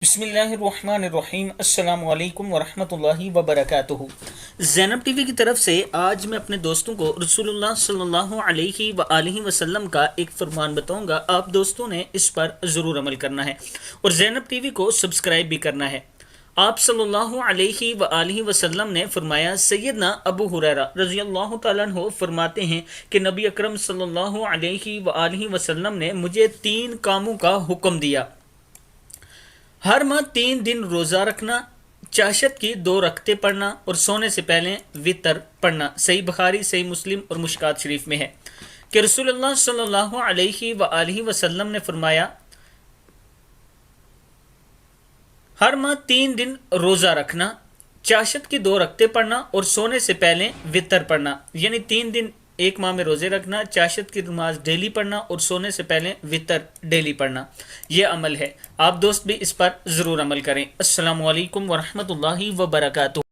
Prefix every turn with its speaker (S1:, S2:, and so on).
S1: بسم اللہ الرحمن الرحیم۔ السلام علیکم ورحمۃ اللہ وبرکاتہ۔ زینب ٹی وی کی طرف سے آج میں اپنے دوستوں کو رسول اللہ صلی اللہ علیہ وآلہ وسلم کا ایک فرمان بتاؤں گا۔ آپ دوستوں نے اس پر ضرور عمل کرنا ہے اور زینب ٹی وی کو سبسکرائب بھی کرنا ہے۔ آپ صلی اللہ علیہ وآلہ وسلم نے فرمایا، سیدنا ابو ہریرہ رضی اللہ تعالیٰ عنہ فرماتے ہیں کہ نبی اکرم صلی اللہ علیہ وآلہ وسلم نے مجھے 3 کاموں کا حکم دیا: ہر ماہ 3 دن روزہ رکھنا، چاشت کی 2 رکعتیں پڑھنا اور سونے سے پہلے وطر پڑھنا۔ صحیح بخاری، صحیح مسلم اور مشکات شریف میں ہے کہ رسول اللہ صلی اللہ علیہ وآلہ وسلم نے فرمایا، ہر ماہ 3 دن روزہ رکھنا، چاشت کی 2 رکعتیں پڑھنا اور سونے سے پہلے وطر پڑھنا، یعنی 3 دن ایک ماہ میں روزے رکھنا، چاشت کی نماز ڈیلی پڑھنا اور سونے سے پہلے وطر ڈیلی پڑھنا۔ یہ عمل ہے، آپ دوست بھی اس پر ضرور عمل کریں۔ السلام علیکم ورحمۃ اللہ وبرکاتہ۔